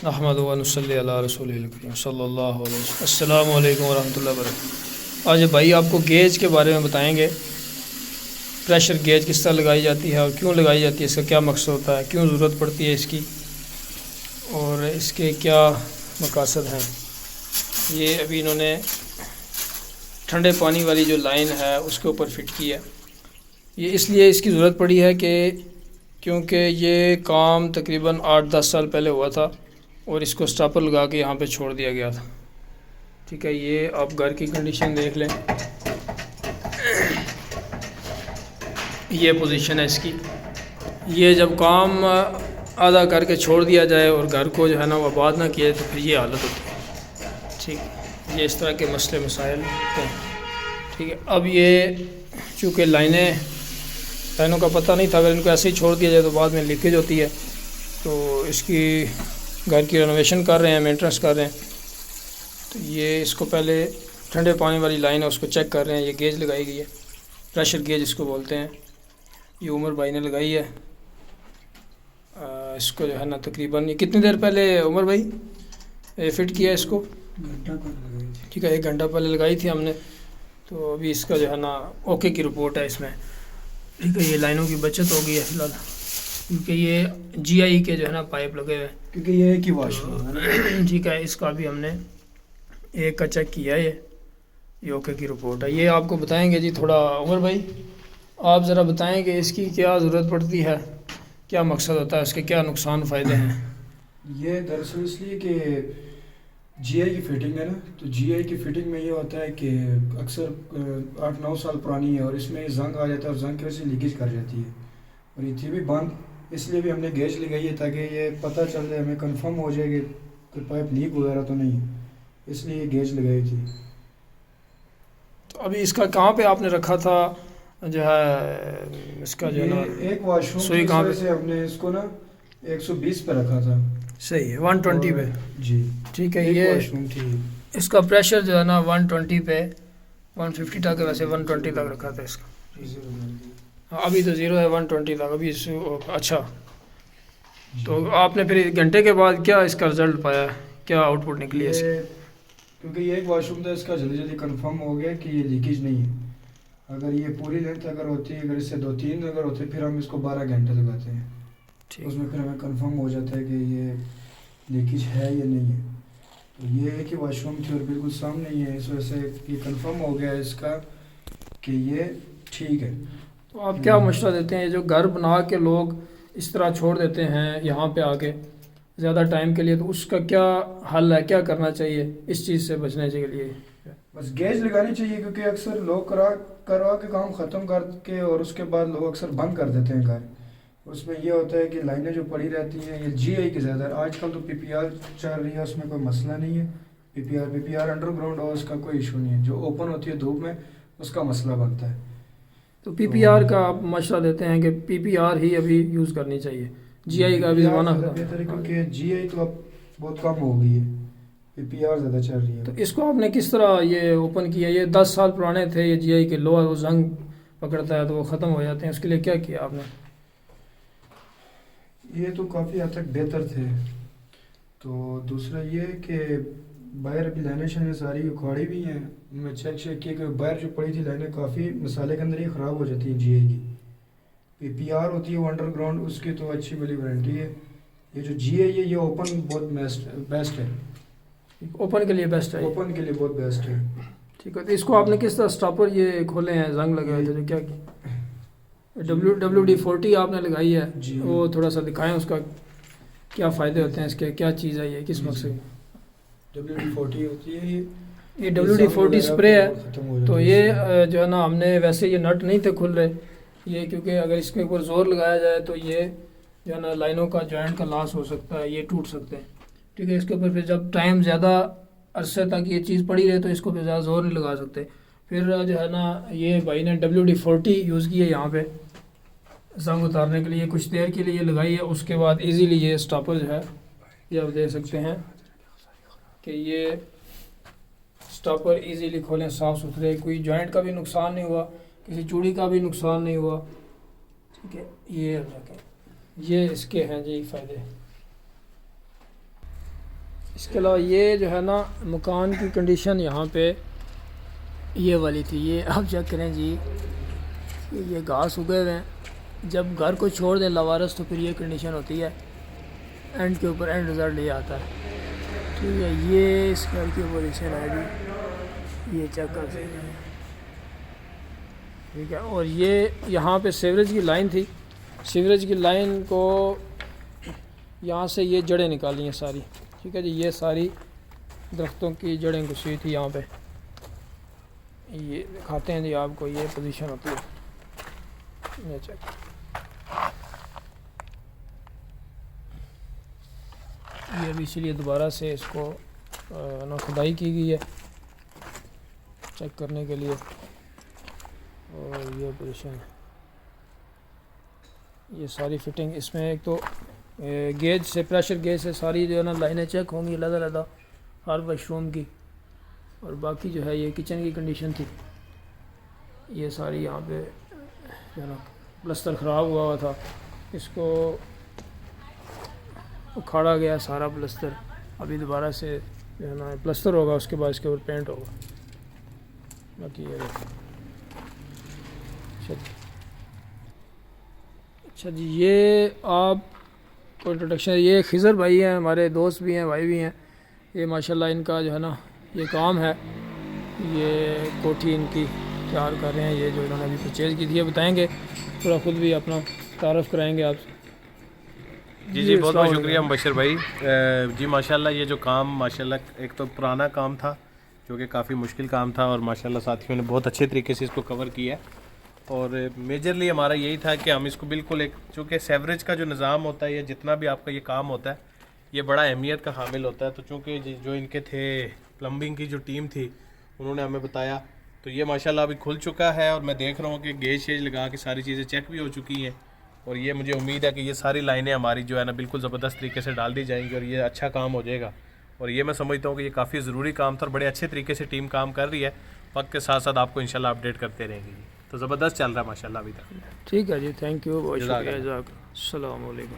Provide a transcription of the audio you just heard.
अहमदु व नसल्ली अला रसूलिल करीम सल्लल्लाहु अलैहि वसल्लम। अस्सलामु अलैकुम व रहमतुल्लाहि व बरकातुहू। आज भाई आपको गेज के बारे में बताएंगे। प्रेशर गेज किस तरह लगाई जाती है और क्यों लगाई जाती है, इसका क्या मकसद होता है, क्यों ज़रूरत पड़ती है इसकी और इसके क्या मकासद हैं। ये अभी इन्होंने ठंडे पानी वाली जो लाइन है उसके ऊपर फिट की है। ये इसलिए इसकी ज़रूरत पड़ी है कि क्योंकि ये काम तकरीबन 8-10 साल पहले हुआ था और इसको स्टॉपर लगा के यहाँ पे छोड़ दिया गया था। ठीक है, ये आप घर की कंडीशन देख लें, ये पोजीशन है इसकी। ये जब काम आधा करके छोड़ दिया जाए और घर को जो है ना वो आबाद ना किया तो फिर ये हालत होती है। ठीक, ये इस तरह के मसले मसाइल हैं। ठीक है, अब ये चूँकि लाइनों का पता नहीं था, अगर इनको ऐसे ही छोड़ दिया जाए तो बाद में लीकेज होती है। तो इसकी घर की रेनोवेशन कर रहे हैं, मेंटेनेंस कर रहे हैं। तो ये इसको पहले ठंडे पानी वाली लाइन है उसको चेक कर रहे हैं। ये गेज लगाई गई है, प्रेशर गेज इसको बोलते हैं। ये उमर भाई ने लगाई है। इसको जो है ना तकरीबन ये कितनी देर पहले उमर भाई फिट किया इसको? घंटा पहले लगाई थी। ठीक है, 1 घंटा पहले लगाई थी हमने। तो अभी इसका जो है ना ओके की रिपोर्ट है इसमें। ठीक है, ये लाइनों की बचत हो गई है फ़िलहाल, क्योंकि ये जीआई के जो है ना पाइप लगे हुए हैं, क्योंकि ये एक ही वॉशरूम है ना। ठीक है, इसका भी हमने एक का चेक किया है। ये ओके की रिपोर्ट है। ये आपको बताएंगे जी थोड़ा। उमर भाई आप ज़रा बताएं कि इसकी क्या ज़रूरत पड़ती है, क्या मकसद होता है, इसके क्या नुकसान फ़ायदे हैं। ये दरअसल इसलिए कि जीआई की फिटिंग है ना, तो जीआई की फिटिंग में ये होता है कि अक्सर 8-9 साल पुरानी है और इसमें जंग आ जाता है और जंग की वजह से लीकेज कर जाती है और ये थी भी बंद। इसलिए भी हमने गेज लगाई है ताकि ये पता चल जाए, हमें कंफर्म हो जाए कि पाइप लीक वगैरह तो नहीं है, इसलिए ये गेज लगाई थी। तो अभी इसका कहाँ पे आपने रखा था जो है इसका जो है ना एक वॉशरूम सुई की कहाँ वजह पे? से हमने इसको ना 120 पे रखा था। सही है, 120 पे। जी ठीक है, एक ये वॉशरूम थी। इसका प्रेशर जो है ना 120 पे 150 तक है, वैसे 120 तक रखा था इसका। हाँ, अभी तो 0 है, 120 तक अभी अच्छा। तो आपने फिर घंटे के बाद क्या इसका रिजल्ट पाया, क्या आउटपुट निकली है इसकी? क्योंकि ये एक वॉशरूम था, इसका जल्दी जल्दी कंफर्म हो गया कि ये लीकेज नहीं है। अगर ये पूरी लेंथ अगर होती है, अगर इससे 2-3 अगर होते फिर हम इसको 12 घंटे लगाते हैं, ठीक, उसमें फिर हमें कंफर्म हो जाता है कि ये लीकेज है या नहीं है। तो ये एक ही वॉशरूम थी और बिल्कुल सामने ही है, इस वजह से ये कंफर्म हो गया इसका कि ये ठीक है। तो आप क्या मशवरा देते हैं, जो घर बना के लोग इस तरह छोड़ देते हैं यहाँ पे आके ज़्यादा टाइम के लिए, तो उसका क्या हल है, क्या करना चाहिए इस चीज़ से बचने के लिए? बस गेज लगानी चाहिए, क्योंकि अक्सर लोग करवा के काम ख़त्म करके और उसके बाद लोग अक्सर बंद कर देते हैं घर। उसमें ये होता है कि लाइनें जो पड़ी रहती हैं ये जीआई की ज़्यादा, आजकल तो पीपीआर चल रही है, उसमें कोई मसला नहीं है। पीपीआर अंडरग्राउंड हो उसका कोई इशू नहीं है, जो ओपन होती है धूप में उसका मसला बनता है। तो पीपीआर का आप मशवरा देते हैं कि पीपीआर ही अभी यूज़ करनी चाहिए, जीआई का अभी ज़माना खत्म बेहतर है, क्योंकि जीआई तो अब बहुत कम हो गई है, पीपीआर ज़्यादा चल रही है। तो इसको आपने किस तरह ये ओपन किया? ये 10 साल पुराने थे ये जीआई के, लोहा वो जंग पकड़ता है तो वो ख़त्म हो जाते हैं, उसके लिए क्या किया आपने? ये तो काफ़ी हद तक बेहतर थे। तो दूसरा ये कि बाहर अभी लाइनें शाइनें सारी उखाड़ी भी हैं, मैं चेक किया कि बाहर जो पड़ी थी लाइनें काफ़ी मसाले के अंदर ही ख़राब हो जाती हैं जीआई की। पीपीआर होती है वो अंडरग्राउंड, उसकी तो अच्छी वाली वारंटी है। ये जो जीआई है ये ओपन बहुत बेस्ट है, ओपन के लिए बेस्ट है, ओपन के लिए बहुत बेस्ट है। ठीक है। तो इसको आपने किस तरह स्टॉपर ये खोले हैं, जंग लगे हुए थे तो क्या किया? WD-40 आपने लगाई है जी। वो थोड़ा सा दिखाएं, उसका क्या फ़ायदे होते हैं, इसके क्या चीज़ है, ये किस मकसद? WD-40 होती है ये WD-40 स्प्रे है। ख़त्म हो जाती तो है ये इससे। जो है ना हमने वैसे ये नट नहीं थे खुल रहे ये, क्योंकि अगर इसके ऊपर ज़ोर लगाया जाए तो ये जो है ना लाइनों का जॉइंट का लॉस हो सकता है, ये टूट सकते हैं। ठीक है, इसके ऊपर फिर जब टाइम ज़्यादा अरसे तक ये चीज़ पड़ी रहे तो इसको फिर ज़्यादा ज़ोर नहीं लगा सकते। फिर जो है ना ये भाई ने WD-40 यूज़ की है यहाँ पे जंग उतारने के लिए, कुछ देर के लिए लगाई है। उसके बाद इजीली ये स्टॉपर जो है ये आप देख सकते हैं कि ये स्टॉपर इजीली खोलें, साफ़ सुथरे, कोई जॉइंट का भी नुकसान नहीं हुआ, किसी चूड़ी का भी नुकसान नहीं हुआ। ठीक है, ये ये इसके हैं जी फ़ायदे। इसके अलावा ये जो है ना मकान की कंडीशन यहाँ पे ये वाली थी, ये आप चेक करें जी, ये घास उगे हुए हैं। जब घर को छोड़ दें लावारस तो फिर ये कंडीशन होती है, एंड के ऊपर एंड रिज़ल्ट ये आता है। ठीक है, ये इस घर की पोजीशन है जी, ये चेक कर सकते हैं। ठीक है, और ये यहाँ पे सीवरेज की लाइन थी, सीवरेज की लाइन को यहाँ से ये जड़ें निकाली हैं सारी। ठीक है जी, ये सारी दरख्तों की जड़ें घुसी थी यहाँ पे। ये दिखाते हैं जी आपको, ये पोजीशन होती है, ये चेक। ये भी इसलिए दोबारा से इसको ना खुदाई की गई है चेक करने के लिए। और ये पोजीशन है, ये सारी फिटिंग इसमें, एक तो गेज से, प्रेशर गेज से सारी जो है ना लाइनें चेक होंगी अलग-अलग हर वॉशरूम की। और बाकी जो है ये किचन की कंडीशन थी, ये सारी यहाँ पे जो है ना प्लस्तर ख़राब हुआ था, इसको उखाड़ा गया सारा प्लस्तर। अभी दोबारा से जो है ना प्लस्तर होगा, उसके बाद इसके ऊपर पेंट होगा। बाकी ये अच्छा जी, ये आप को इंट्रोडक्शन, ये खिज़र भाई हैं, हमारे दोस्त भी हैं, भाई भी हैं। ये माशाल्लाह इनका जो है ना ये काम है, ये कोठी इनकी तैयार कर रहे हैं, ये जो इन्होंने अभी परचेज़ की थी। ये बताएंगे थोड़ा, ख़ुद भी अपना तारफ़ कराएंगे आप। जी बहुत बहुत शुक्रिया मुबशर भाई। जी माशाल्लाह ये जो काम माशाल्लाह एक तो पुराना काम था जो कि काफ़ी मुश्किल काम था, और माशाल्लाह साथियों ने बहुत अच्छे तरीके से इसको कवर किया है। और मेजरली हमारा यही था कि हम इसको बिल्कुल एक, चूँकि सेवरेज का जो निज़ाम होता है, या जितना भी आपका ये काम होता है, ये बड़ा अहमियत का हामिल होता है। तो चूँकि जो इनके थे प्लम्बिंग की जो टीम थी, उन्होंने हमें बताया, तो ये माशाल्लाह अभी खुल चुका है। और मैं देख रहा हूँ कि गेज शेज लगा के सारी चीज़ें चेक भी हो चुकी हैं। और ये मुझे उम्मीद है कि ये सारी लाइनें हमारी जो है ना बिल्कुल ज़बरदस्त तरीके से डाल दी जाएंगी, और ये अच्छा काम हो जाएगा। और ये मैं समझता हूँ कि ये काफ़ी ज़रूरी काम था, और बड़े अच्छे तरीके से टीम काम कर रही है। वक्त के साथ साथ आपको इंशाल्लाह अपडेट करते रहेंगे जी। तो ज़बरदस्त चल रहा है माशाल्लाह अभी तक। ठीक है जी, थैंक यू, बहुत शुक्रिया, अस्सलाम वालेकुम।